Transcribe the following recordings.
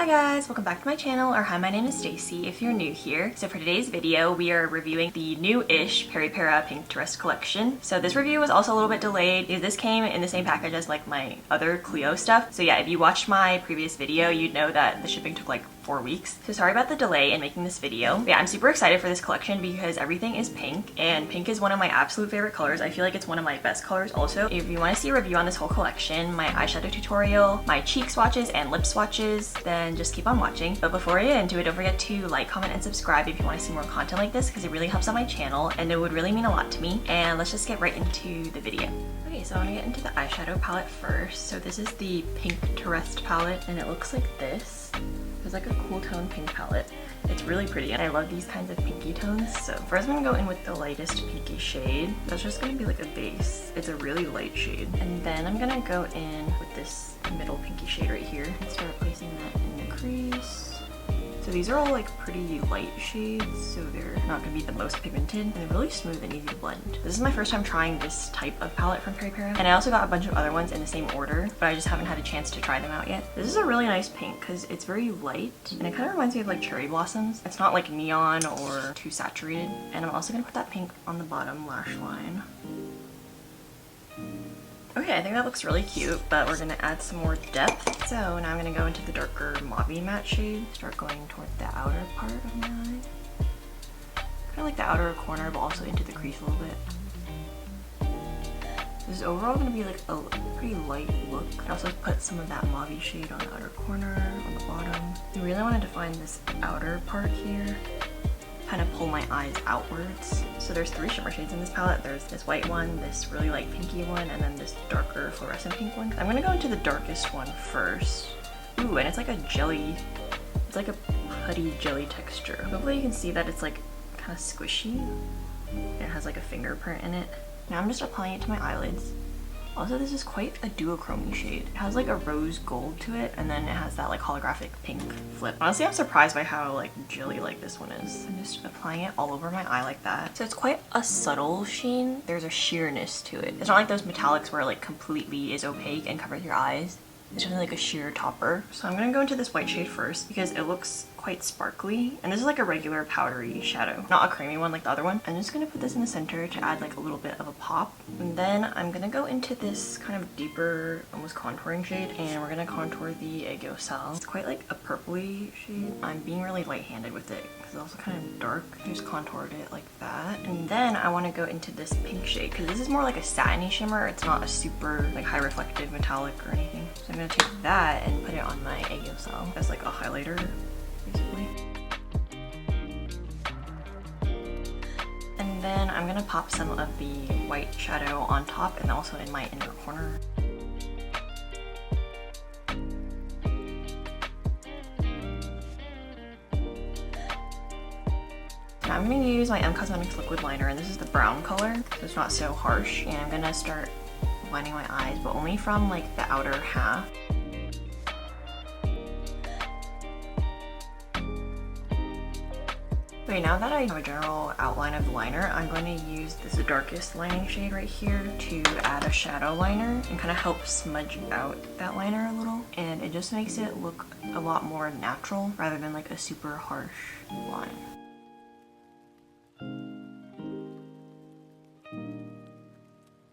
Hi guys, welcome back to my channel, or hi, my name is Stacy if you're new here. So for today's video, we are reviewing the new-ish Peripera Pinkterest collection. So this review was also a little bit delayed because this came in the same package as like my other Clio stuff. So yeah, if you watched my previous video, you'd know that the shipping took like 4 weeks. So sorry about the delay in making this video. But yeah, I'm super excited for this collection because everything is pink, and pink is one of my absolute favorite colors. I feel like it's one of my best colors also. If you want to see a review on this whole collection, my eyeshadow tutorial, my cheek swatches and lip swatches, then just keep on watching. But before I get into it, don't forget to like, comment, and subscribe if you want to see more content like this because it really helps out my channel and it would really mean a lot to me. And let's just get right into the video. Okay, so I want to get into the eyeshadow palette first. So this is the Pinkterest palette and it looks like this. It's like a cool tone pink palette. It's really pretty and I love these kinds of pinky tones. So first I'm gonna go in with the lightest pinky shade. That's just gonna be like a base. It's a really light shade. And then I'm gonna go in with this middle pinky shade right here and start placing that in the crease. So these are all like pretty light shades, so they're not gonna be the most pigmented, and they're really smooth and easy to blend. This is my first time trying this type of palette from Peripera, and I also got a bunch of other ones in the same order, but I just haven't had a chance to try them out yet. This is a really nice pink because it's very light, and it kind of reminds me of like cherry blossoms. It's not like neon or too saturated. And I'm also gonna put that pink on the bottom lash line. Okay, I think that looks really cute, but we're gonna add some more depth. So now I'm gonna go into the darker mauve matte shade. Start going toward the outer part of my eye. Kind of like the outer corner, but also into the crease a little bit. This is overall gonna be like a pretty light look. I also put some of that mauve shade on the outer corner, on the bottom. I really want to define this outer part here. Kind of pull my eyes outwards. So there's 3 shimmer shades in this palette. There's this white one, this really light pinky one, and then this darker fluorescent pink one. I'm gonna go into the darkest one first. Ooh, and it's like a jelly, it's like a putty jelly texture. Hopefully you can see that it's like kind of squishy. It has like a fingerprint in it. Now I'm just applying it to my eyelids. Also, this is quite a duochrome shade. It has like a rose gold to it, and then it has that like holographic pink flip. Honestly, I'm surprised by how like jelly-like this one is. I'm just applying it all over my eye like that. So it's quite a subtle sheen. There's a sheerness to it. It's not like those metallics where it like completely is opaque and covers your eyes. It's just like a sheer topper. So I'm gonna go into this white shade first because it looks quite sparkly, and this is like a regular powdery shadow, not a creamy one like the other one. I'm just gonna put this in the center to add like a little bit of a pop, and then I'm gonna go into this kind of deeper, almost contouring shade, and we're gonna contour the Aegyo cell. It's quite like a purpley shade. I'm being really light-handed with it because it's also kind of dark. I just contoured it like that, and then I want to go into this pink shade because this is more like a satiny shimmer. It's not a super like high reflective metallic or anything. So I'm gonna take that and put it on my Aegyo cell as like a highlighter, basically. And then I'm gonna pop some of the white shadow on top and also in my inner corner. Now I'm gonna use my Cosmetics liquid liner, and this is the brown color, so it's not so harsh, and I'm gonna start lining my eyes, but only from like the outer half. Okay, now that I have a general outline of the liner, I'm going to use this darkest lining shade right here to add a shadow liner and kind of help smudge out that liner a little. And it just makes it look a lot more natural rather than like a super harsh line.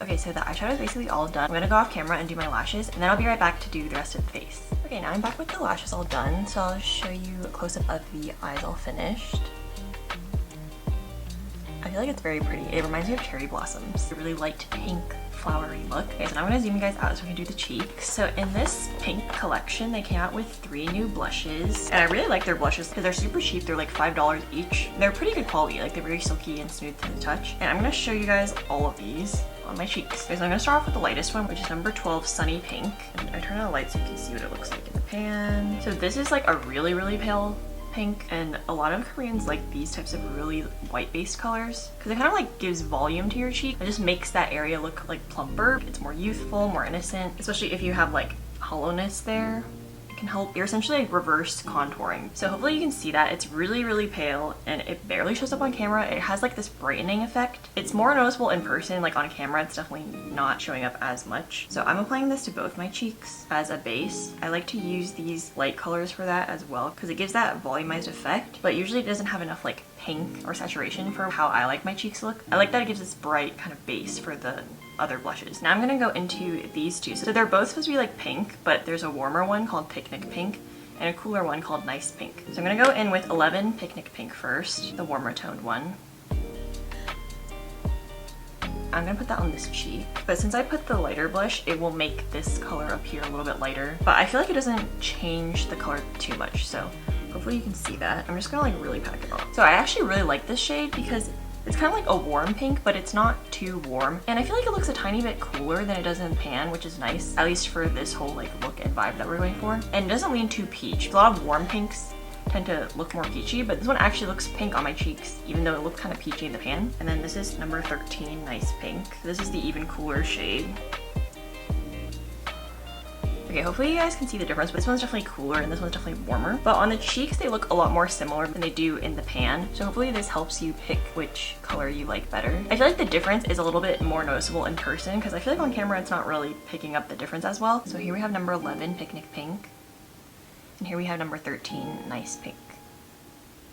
Okay, so the eyeshadow is basically all done. I'm gonna go off camera and do my lashes, and then I'll be right back to do the rest of the face. Okay, now I'm back with the lashes all done, so I'll show you a close-up of the eyes all finished. I feel like it's very pretty. It reminds me of cherry blossoms. A really light pink flowery look. Okay, so now I'm gonna zoom you guys out so we can do the cheeks. So in this pink collection, they came out with 3 new blushes, and I really like their blushes because they're super cheap. They're like $5 each. They're pretty good quality. Like, they're very silky and smooth to the touch. And I'm gonna show you guys all of these on my cheeks. Okay, so I'm gonna start off with the lightest one, which is number 12, Sunny Pink. And I turn on the light so you can see what it looks like in the pan. So this is like a really, really pale pink, and a lot of Koreans like these types of really white-based colors because it kind of like gives volume to your cheek. It just makes that area look like plumper. It's more youthful, more innocent, especially if you have like hollowness there. can help. You're essentially like reverse contouring. So hopefully you can see that. It's really, really pale and it barely shows up on camera. It has like this brightening effect. It's more noticeable in person, like on camera, it's definitely not showing up as much. So I'm applying this to both my cheeks as a base. I like to use these light colors for that as well because it gives that volumized effect, but usually it doesn't have enough like pink or saturation for how I like my cheeks to look. I like that it gives this bright kind of base for the other blushes. Now I'm gonna go into these two. So they're both supposed to be like pink, but there's a warmer one called Picnic Pink and a cooler one called Nice Pink. So I'm gonna go in with 11 Picnic Pink first, the warmer toned one. I'm gonna put that on this cheek, but since I put the lighter blush, it will make this color appear a little bit lighter, but I feel like it doesn't change the color too much, so hopefully you can see that. I'm just gonna like really pack it on. So I actually really like this shade because it's kind of like a warm pink, but it's not too warm. And I feel like it looks a tiny bit cooler than it does in pan, which is nice, at least for this whole like look and vibe that we're going for. And it doesn't lean too peach. A lot of warm pinks tend to look more peachy, but this one actually looks pink on my cheeks, even though it looked kind of peachy in the pan. And then this is number 13, Nice Pink. This is the even cooler shade. Okay, hopefully you guys can see the difference, but this one's definitely cooler and this one's definitely warmer. But on the cheeks, they look a lot more similar than they do in the pan. So hopefully this helps you pick which color you like better. I feel like the difference is a little bit more noticeable in person because I feel like on camera it's not really picking up the difference as well. So here we have number 11, Picnic Pink. And here we have number 13, Nice Pink.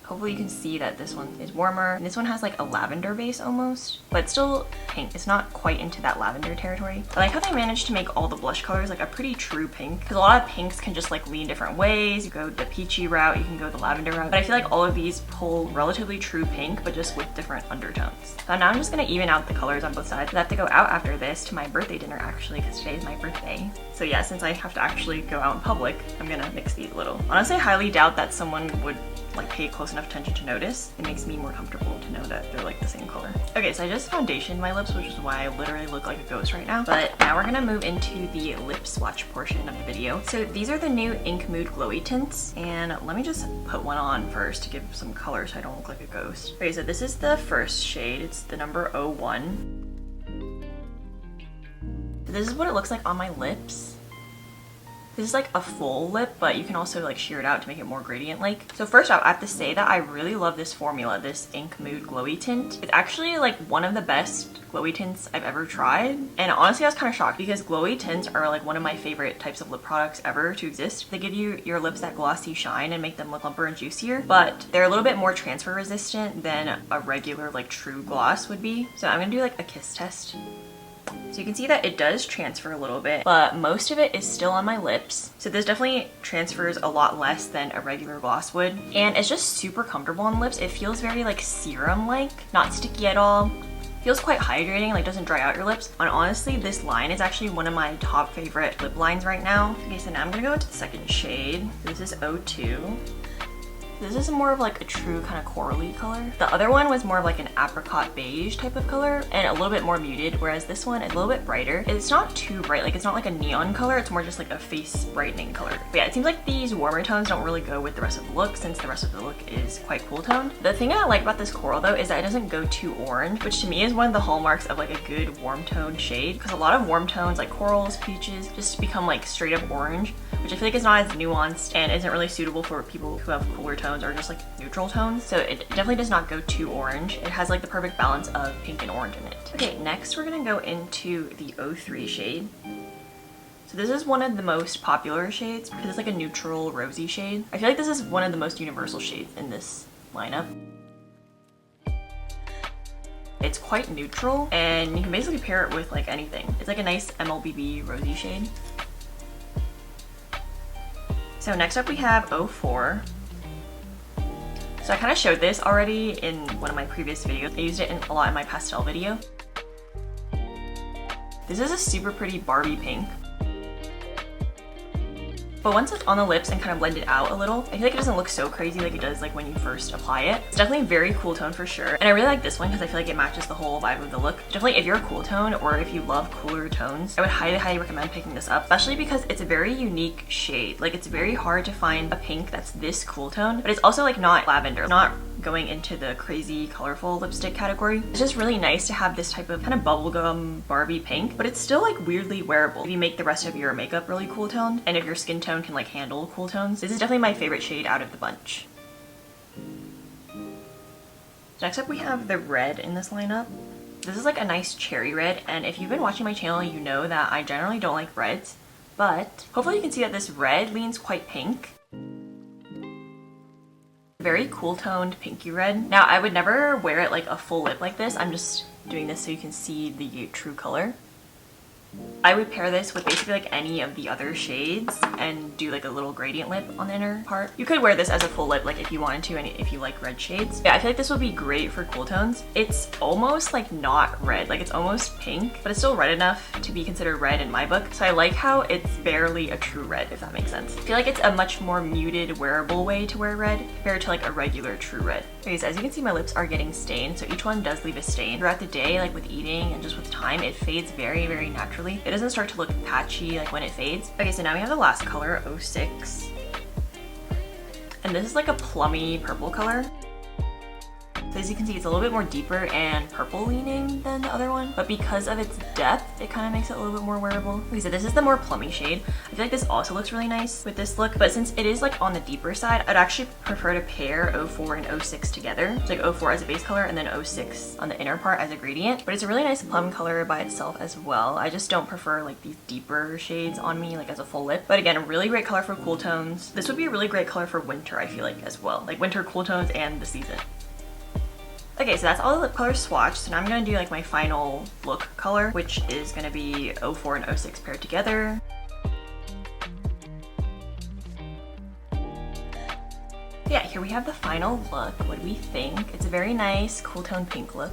Hopefully you can see that this one is warmer. And this one has like a lavender base almost, but it's still pink. It's not quite into that lavender territory. I like how they managed to make all the blush colors like a pretty true pink, because a lot of pinks can just like lean different ways. You go the peachy route, you can go the lavender route, but I feel like all of these pull relatively true pink, but just with different undertones. So now I'm just gonna even out the colors on both sides. I have to go out after this to my birthday dinner actually, because today is my birthday. So yeah, since I have to actually go out in public, I'm gonna mix these a little. Honestly, I highly doubt that someone would like pay close enough attention to notice. It makes me more comfortable to know that they're like the same color. Okay, so I just foundationed my lips, which is why I literally look like a ghost right now. But now we're gonna move into the lip swatch portion of the video. So these are the new Ink Mood Glowy Tints, and let me just put one on first to give some color so I don't look like a ghost. Okay, so this is the first shade. It's the number 01. This is what it looks like on my lips. This is like a full lip, but you can also like sheer it out to make it more gradient-like. So first off, I have to say that I really love this formula, this Ink Mood Glowy Tint. It's actually like one of the best glowy tints I've ever tried. And honestly, I was kind of shocked because glowy tints are like one of my favorite types of lip products ever to exist. They give you your lips that glossy shine and make them look plumper and juicier, but they're a little bit more transfer resistant than a regular like true gloss would be. So I'm gonna do like a kiss test. So you can see that it does transfer a little bit, but most of it is still on my lips. So this definitely transfers a lot less than a regular gloss would. And it's just super comfortable on the lips. It feels very like serum-like, not sticky at all. Feels quite hydrating, like doesn't dry out your lips. And honestly, this line is actually one of my top favorite lip lines right now. Okay, so now I'm gonna go into the second shade. This is 02. This is more of like a true kind of corally color. The other one was more of like an apricot beige type of color and a little bit more muted, whereas this one is a little bit brighter. It's not too bright, like it's not like a neon color, it's more just like a face brightening color. But yeah, it seems like these warmer tones don't really go with the rest of the look since the rest of the look is quite cool toned. The thing I like about this coral though is that it doesn't go too orange, which to me is one of the hallmarks of like a good warm toned shade, because a lot of warm tones like corals, peaches just become like straight up orange, which I feel like is not as nuanced and isn't really suitable for people who have cooler tones or just like neutral tones. So it definitely does not go too orange. It has like the perfect balance of pink and orange in it. Okay, next we're gonna go into the 03 shade. So this is one of the most popular shades because it's like a neutral rosy shade. I feel like this is one of the most universal shades in this lineup. It's quite neutral and you can basically pair it with like anything. It's like a nice MLBB rosy shade. So next up we have 04. So I kind of showed this already in one of my previous videos. I used it a lot in my pastel video. This is a super pretty Barbie pink. But once it's on the lips and kind of blended out a little, I feel like it doesn't look so crazy like it does like when you first apply it. It's definitely a very cool tone for sure. And I really like this one because I feel like it matches the whole vibe of the look. Definitely if you're a cool tone or if you love cooler tones, I would highly recommend picking this up, especially because it's a very unique shade. Like it's very hard to find a pink that's this cool tone, but it's also like not lavender, not going into the crazy colorful lipstick category. It's just really nice to have this type of kind of bubblegum Barbie pink, but it's still like weirdly wearable if you make the rest of your makeup really cool toned and if your skin tone can like handle cool tones. This is definitely my favorite shade out of the bunch. Next up we have the red in this lineup. This is like a nice cherry red, and if you've been watching my channel, you know that I generally don't like reds, but hopefully you can see that this red leans quite pink. Very cool toned pinky red. Now I would never wear it like a full lip like this. I'm just doing this so you can see the true color. I would pair this with basically like any of the other shades and do like a little gradient lip on the inner part. You could wear this as a full lip like if you wanted to and if you like red shades. Yeah, I feel like this would be great for cool tones. It's almost like not red, like it's almost pink, but it's still red enough to be considered red in my book. So I like how it's barely a true red, if that makes sense. I feel like it's a much more muted, wearable way to wear red compared to like a regular true red. Okay, so as you can see, my lips are getting stained, so each one does leave a stain. Throughout the day, like with eating and just with time, it fades very, very naturally. It doesn't start to look patchy like when it fades. Okay, so now we have the last color, 06. And this is like a plummy purple color. So as you can see, it's a little bit more deeper and purple leaning than the other one, but because of its depth, it kind of makes it a little bit more wearable. Okay, so this is the more plummy shade. I feel like this also looks really nice with this look, but since it is like on the deeper side, I'd actually prefer to pair 04 and 06 together. So like 04 as a base color and then 06 on the inner part as a gradient, but it's a really nice plum color by itself as well. I just don't prefer like these deeper shades on me like as a full lip, but again, a really great color for cool tones. This would be a really great color for winter, I feel like, as well, like winter cool tones and the season. Okay, so that's all the lip colors swatched. So now I'm gonna do like my final look color, which is gonna be 04 and 06 paired together. Yeah, here we have the final look. What do we think? It's a very nice cool tone pink look.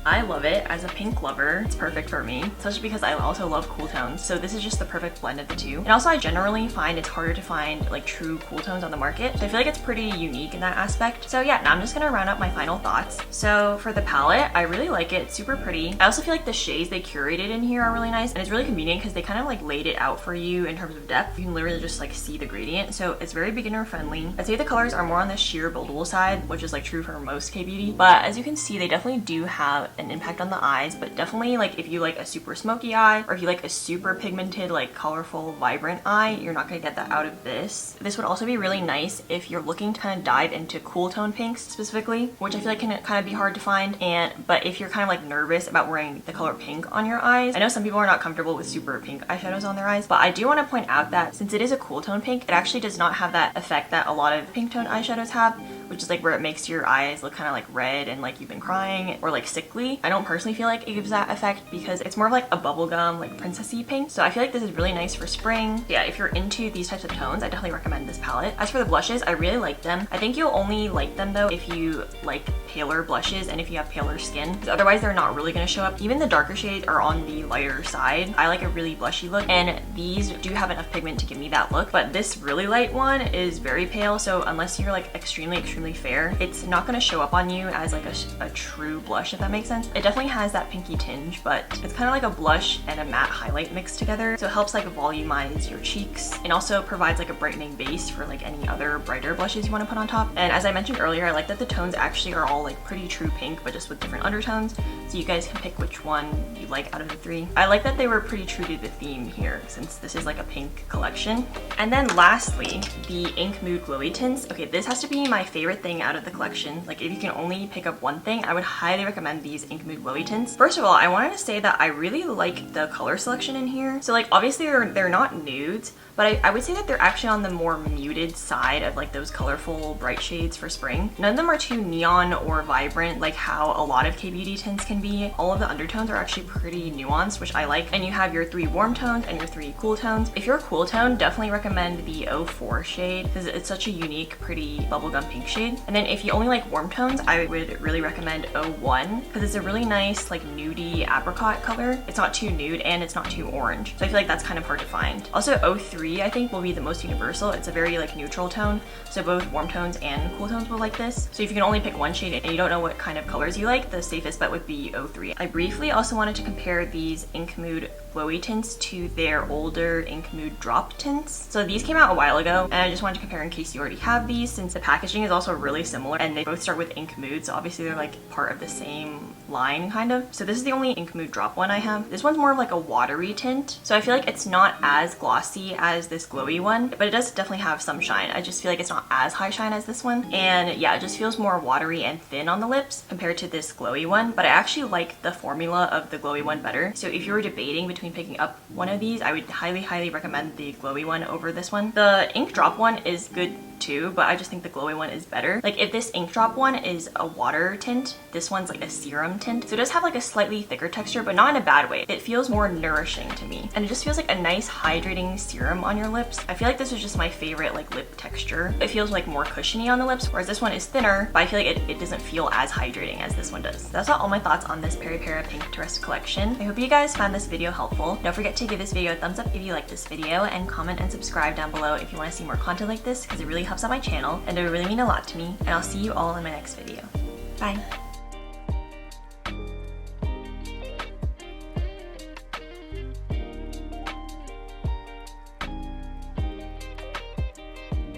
I love it. As a pink lover, it's perfect for me, especially because I also love cool tones. So this is just the perfect blend of the two. And also I generally find it's harder to find like true cool tones on the market. So I feel like it's pretty unique in that aspect. So yeah, now I'm just gonna round up my final thoughts. So for the palette, I really like it. It's super pretty. I also feel like the shades they curated in here are really nice, and it's really convenient because they kind of like laid it out for you in terms of depth. You can literally just like see the gradient. So it's very beginner friendly. I'd say the colors are more on the sheer buildable side, which is like true for most K-beauty. But as you can see, they definitely do have an impact on the eyes, but definitely like if you like a super smoky eye or if you like a super pigmented, like colorful, vibrant eye, you're not gonna get that out of this. This would also be really nice if you're looking to kind of dive into cool tone pinks specifically, which I feel like can kind of be hard to find. But if you're kind of like nervous about wearing the color pink on your eyes, I know some people are not comfortable with super pink eyeshadows on their eyes, but I do want to point out that since it is a cool tone pink, it actually does not have that effect that a lot of pink tone eyeshadows have, which is like where it makes your eyes look kind of like red and like you've been crying or like sickly. I don't personally feel like it gives that effect because it's more of like a bubblegum, like princessy pink. So I feel like this is really nice for spring. Yeah, if you're into these types of tones, I definitely recommend this palette. As for the blushes, I really like them. I think you'll only like them though if you like paler blushes and if you have paler skin, because otherwise they're not really going to show up. Even the darker shades are on the lighter side. I like a really blushy look, and these do have enough pigment to give me that look, but this really light one is very pale, so unless you're like extremely fair, it's not going to show up on you as like a true blush, if that makes sense. It definitely has that pinky tinge, but it's kind of like a blush and a matte highlight mixed together, so it helps like volumize your cheeks and also provides like a brightening base for like any other brighter blushes you want to put on top. And as I mentioned earlier, I like that the tones actually are all like pretty true pink, but just with different undertones, so you guys can pick which one you like out of the three. I like that they were pretty true to the theme here, since this is like a pink collection. And then lastly, the Ink Mood Glowy Tints. Okay, this has to be my favorite thing out of the collection. Like if you can only pick up one thing, I would highly recommend these Ink Mood Glowy Tints. First of all, I wanted to say that I really like the color selection in here. So like obviously they're not nudes, but I would say that they're actually on the more muted side of like those colorful bright shades for spring. None of them are too neon or vibrant like how a lot of K-beauty tints can be. All of the undertones are actually pretty nuanced, which I like. And you have your 3 warm tones and your 3 cool tones. If you're a cool tone, definitely recommend the 04 shade because it's such a unique, pretty bubblegum pink shade. And then if you only like warm tones, I would really recommend 01 because it's a really nice like nudie apricot color. It's not too nude and it's not too orange. So I feel like that's kind of hard to find. Also 03 I think will be the most universal. It's a very like neutral tone, so both warm tones and cool tones will like this. So if you can only pick one shade and you don't know what kind of colors you like, the safest bet would be 03. I briefly also wanted to compare these Ink Mood Glowy Tints to their older Ink Mood Drop Tints. So these came out a while ago, and I just wanted to compare in case you already have these, since the packaging is also really similar, and they both start with Ink Mood, so obviously they're like part of the same line, kind of. So this is the only Ink Mood Drop one I have. This one's more of like a watery tint, so I feel like it's not as glossy as this glowy one, but it does definitely have some shine. I just feel like it's not as high shine as this one, and yeah, it just feels more watery and thin on the lips compared to this glowy one, but I actually like the formula of the glowy one better. So if you were debating between picking up one of these, I would highly recommend the glowy one over this one. The ink drop one is good too, but I just think the glowy one is better. Like if this ink drop one is a water tint, this one's like a serum tint. So it does have like a slightly thicker texture, but not in a bad way. It feels more nourishing to me. And it just feels like a nice hydrating serum on your lips. I feel like this is just my favorite like lip texture. It feels like more cushiony on the lips, whereas this one is thinner, but I feel like it doesn't feel as hydrating as this one does. That's all my thoughts on this Peripera Pinkterest collection. I hope you guys found this video helpful. Don't forget to give this video a thumbs up if you like this video, and comment and subscribe down below if you want to see more content like this, because it really helps out my channel and it would really mean a lot to me. And I'll see you all in my next video. Bye!